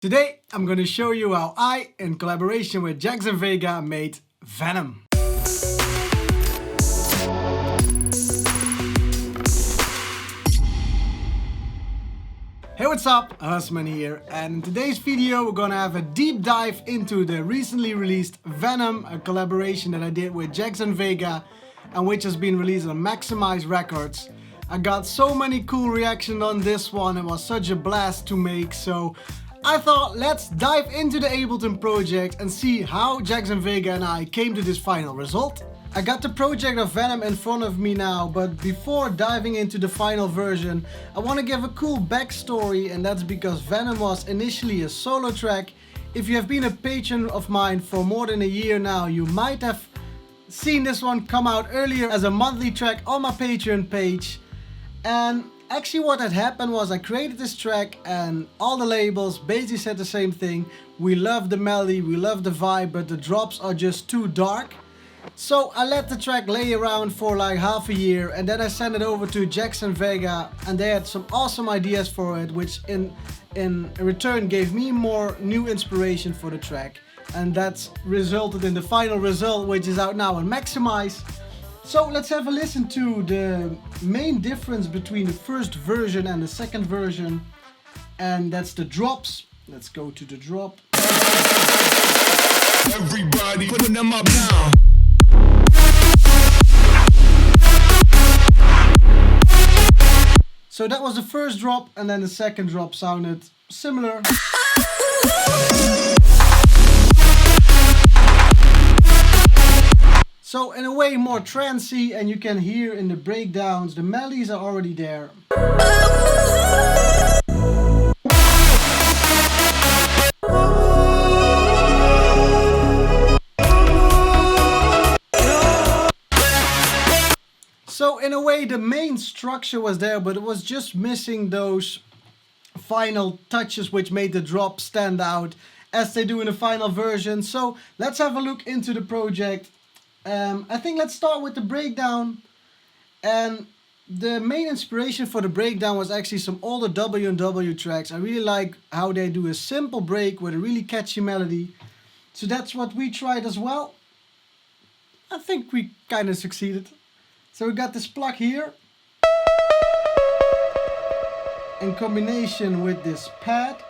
Today I'm going to show you how I, in collaboration with Jaxx Vega, made Venom. Hey, what's up? Husman here, and in today's video we're gonna have a deep dive into the recently released Venom, a collaboration that I did with Jaxx Vega and which has been released on Maximize Records. I got so many cool reactions on this one, it was such a blast to make, so I thought let's dive into the Ableton project and see how Jaxx Vega and I came to this final result. I got the project of Venom in front of me now, but before diving into the final version, I want to give a cool backstory, and that's because Venom was initially a solo track. If you have been a patron of mine for more than a year now, you might have seen this one come out earlier as a monthly track on my Patreon page. And actually what had happened was I created this track and all the labels basically said the same thing. We love the melody, we love the vibe, but the drops are just too dark. So I let the track lay around for like half a year, and then I sent it over to Jaxx Vega, and they had some awesome ideas for it, which in return gave me more new inspiration for the track. And that's resulted in the final result, which is out now on Maximize. So let's have a listen to the main difference between the first version and the second version, and that's the drops. Let's go to the drop. Everybody putting them up now. So that was the first drop, and then the second drop sounded similar. So in a way more trancey, and you can hear in the breakdowns the melodies are already there. So in a way the main structure was there, but it was just missing those final touches which made the drop stand out as they do in the final version. So let's have a look into the project. I think let's start with the breakdown. And the main inspiration for the breakdown was actually some older W&W tracks. I really like how they do a simple break with a really catchy melody. So that's what we tried as well. I think we kind of succeeded. So we got this plug here in combination with this pad.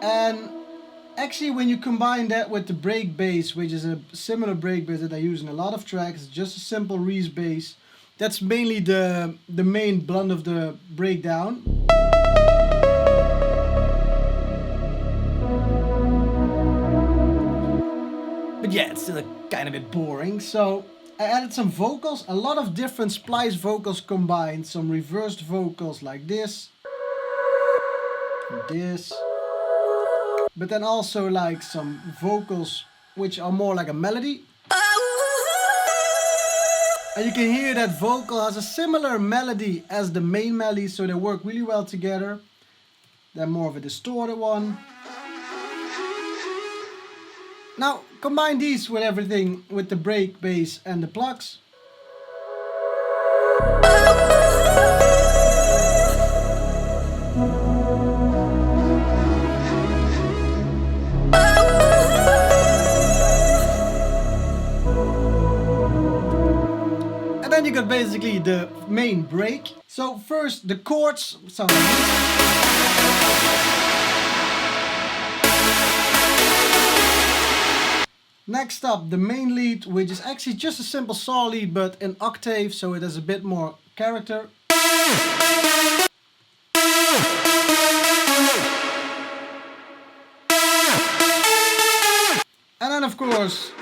And actually when you combine that with the break bass, which is a similar break bass that I use in a lot of tracks, just a simple Reese bass. That's mainly the main blend of the breakdown. But yeah, it's still kind of a bit boring, so I added some vocals, a lot of different splice vocals combined, some reversed vocals like this, but then also like some vocals which are more like a melody. And you can hear that vocal has a similar melody as the main melody, so they work really well together. Then more of a distorted one. Now combine these with everything, with the break bass and the plugs. And then you got basically the main break. So first the chords sound like this. Next up, the main lead, which is actually just a simple saw lead, but in octave, so it has a bit more character. And then of course,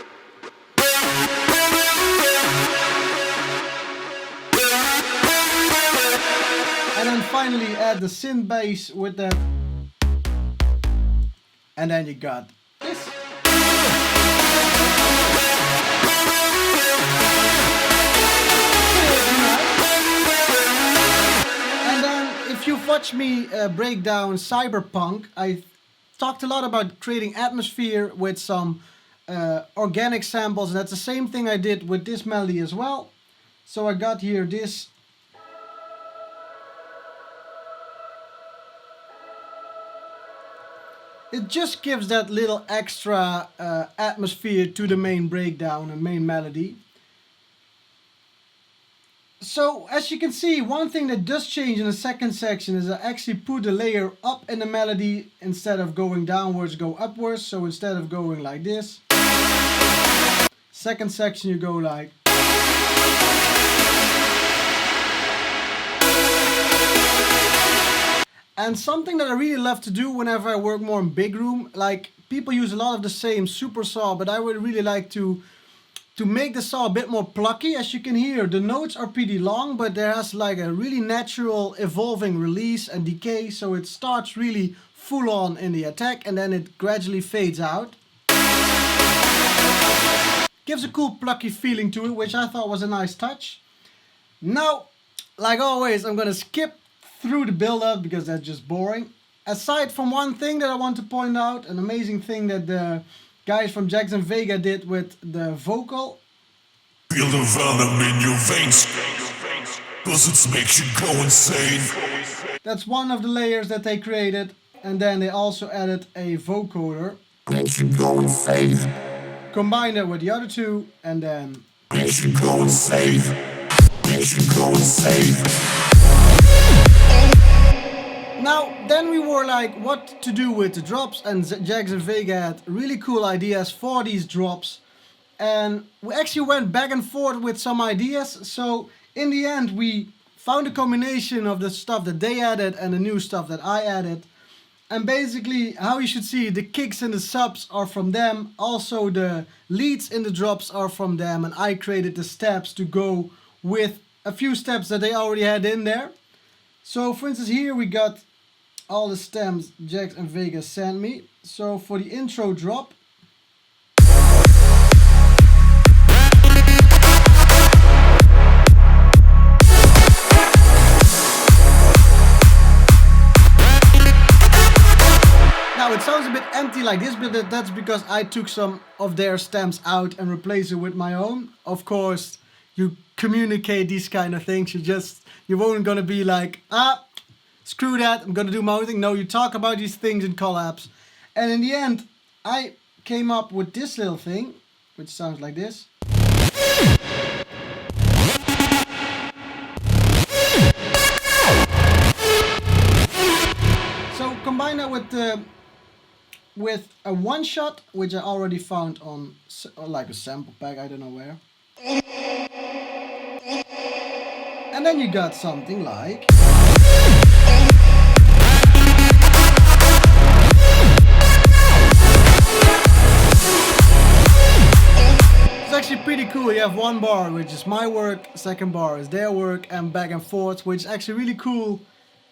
and then finally add the synth bass with that. And then you got this. If you've watched me break down Cyberpunk, I talked a lot about creating atmosphere with some organic samples, and that's the same thing I did with this melody as well. So I got here this it just gives that little extra atmosphere to the main breakdown and main melody. So as you can see, one thing that does change in the second section is I actually put the layer up in the melody. Instead of going downwards, go upwards. So instead of going like this, second section you go like. And something that I really love to do whenever I work more in big room, like people use a lot of the same super saw, but I would really like to make the saw a bit more plucky. As you can hear, the notes are pretty long, but there has like a really natural evolving release and decay, so it starts really full on in the attack and then it gradually fades out. Gives a cool plucky feeling to it, which I thought was a nice touch. Now, like always, I'm gonna skip through the build-up because that's just boring. Aside from one thing that I want to point out, an amazing thing that the guys from Jaxx Vega did with the vocal. Feel the venom in your veins, cause it makes you go insane. That's one of the layers that they created. And then they also added a vocoder. Makes you go insane. Combine it with the other two and then. Makes you go insane. Makes you go insane. Now, then we were like, what to do with the drops, and Jaxx Vega had really cool ideas for these drops. And we actually went back and forth with some ideas. So in the end, we found a combination of the stuff that they added and the new stuff that I added. And basically, how you should see, the kicks and the subs are from them. Also, the leads in the drops are from them. And I created the steps to go with a few steps that they already had in there. So for instance, here we got all the stems Jaxx Vega sent me. So for the intro drop, now it sounds a bit empty like this, but that's because I took some of their stems out and replaced it with my own. Of course, you communicate these kind of things. You won't gonna be like, screw that, I'm gonna do my own thing. No, you talk about these things in collabs. And in the end, I came up with this little thing, which sounds like this. So combine that with a one shot, which I already found on like a sample pack, I don't know where. And then you got something like. It's actually pretty cool. You have one bar, which is my work, second bar is their work, and back and forth, which is actually really cool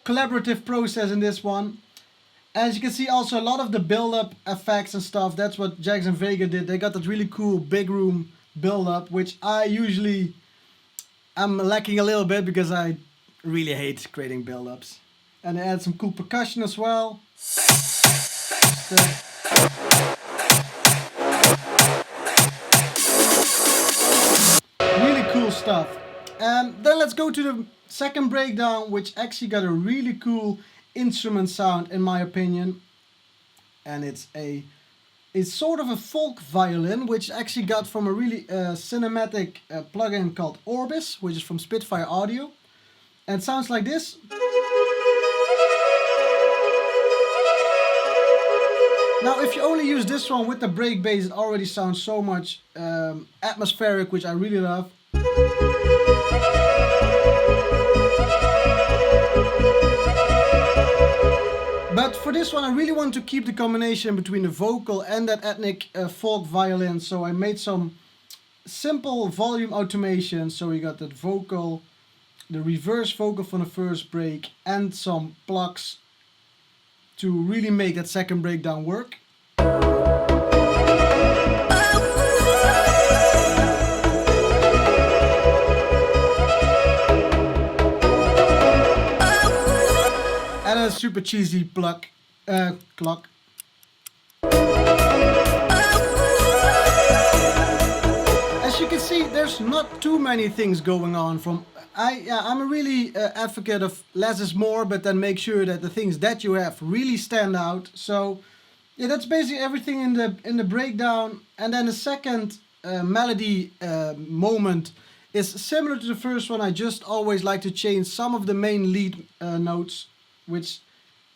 collaborative process in this one. As you can see, also a lot of the build-up effects and stuff, that's what Jaxx Vega did. They got that really cool big room build-up, which I'm lacking a little bit because I really hate creating build-ups. And they add some cool percussion as well. Really cool stuff. Then let's go to the second breakdown, which actually got a really cool instrument sound in my opinion. And it's sort of a folk violin, which actually got from a really cinematic plugin called Orbis, which is from Spitfire Audio. And it sounds like this. Now, if you only use this one with the break bass, it already sounds so much atmospheric, which I really love. But for this one, I really want to keep the combination between the vocal and that ethnic folk violin. So I made some simple volume automation. So we got that vocal, the reverse vocal from the first break, and some plugs to really make that second breakdown work. And a super cheesy clock. As you can see, there's not too many things going on. I'm a really advocate of less is more, but then make sure that the things that you have really stand out. So Yeah, that's basically everything in the breakdown. And then the second melody moment is similar to the first one. I just always like to change some of the main lead notes, which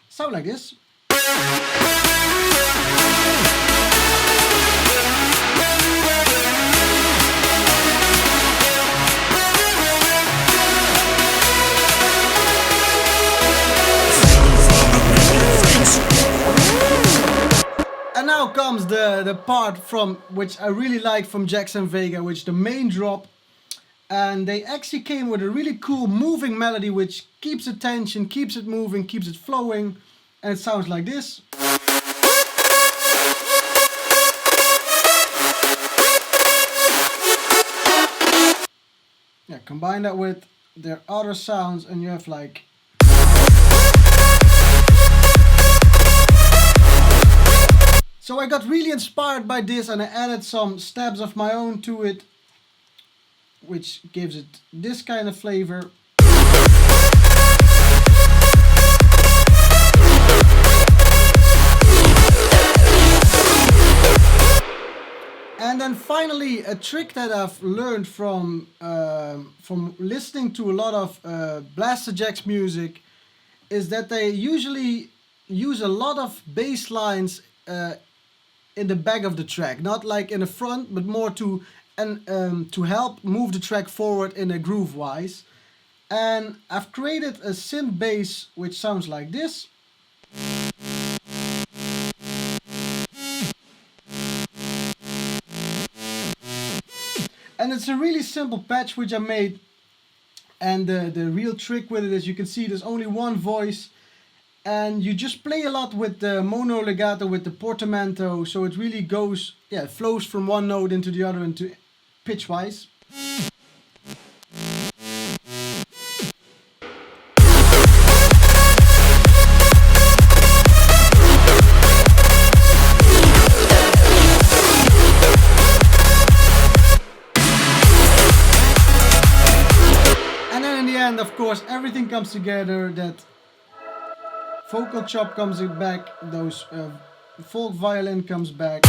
sound like this. And now comes the part from which I really like from Jaxx Vega, which the main drop. And they actually came with a really cool moving melody which keeps attention, keeps it moving, keeps it flowing. And it sounds like this. Yeah, combine that with their other sounds and you have like... So I got really inspired by this and I added some stabs of my own to it, which gives it this kind of flavor. And then finally, a trick that I've learned from listening to a lot of Blaster Jaxx music is that they usually use a lot of bass lines in the back of the track, not like in the front, but more to help move the track forward in a groove wise. And I've created a synth bass which sounds like this. And it's a really simple patch which I made, and the real trick with it is you can see there's only one voice, and you just play a lot with the mono legato, with the portamento, so it really goes, yeah, it flows from one note into the other into pitch wise. And then in the end, of course, everything comes together. That vocal chop comes back, those folk violin comes back.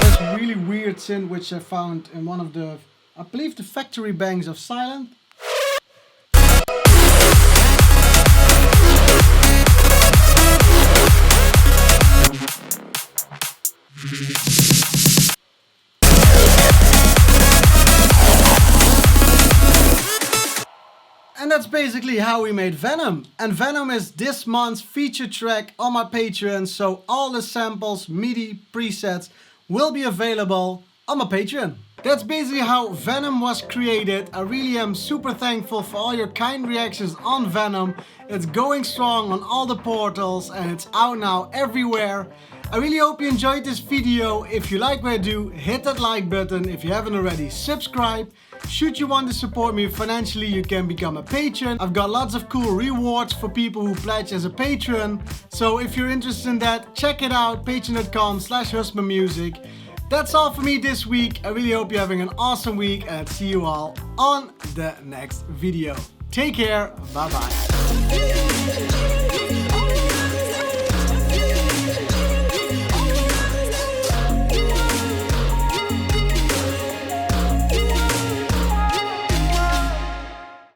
This really weird synth which I found in one of the, I believe, the factory banks of Silent. And that's basically how we made Venom. And Venom is this month's featured track on my Patreon, so all the samples, MIDI, presets will be available on my Patreon. That's basically how Venom was created. I really am super thankful for all your kind reactions on Venom. It's going strong on all the portals and it's out now everywhere. I really hope you enjoyed this video. If you like what I do, hit that like button. If you haven't already, subscribe. Should you want to support me financially, you can become a patron. I've got lots of cool rewards for people who pledge as a patron. So if you're interested in that, check it out, patreon.com/husbandmusic. That's all for me this week. I really hope you're having an awesome week and I'll see you all on the next video. Take care, bye bye.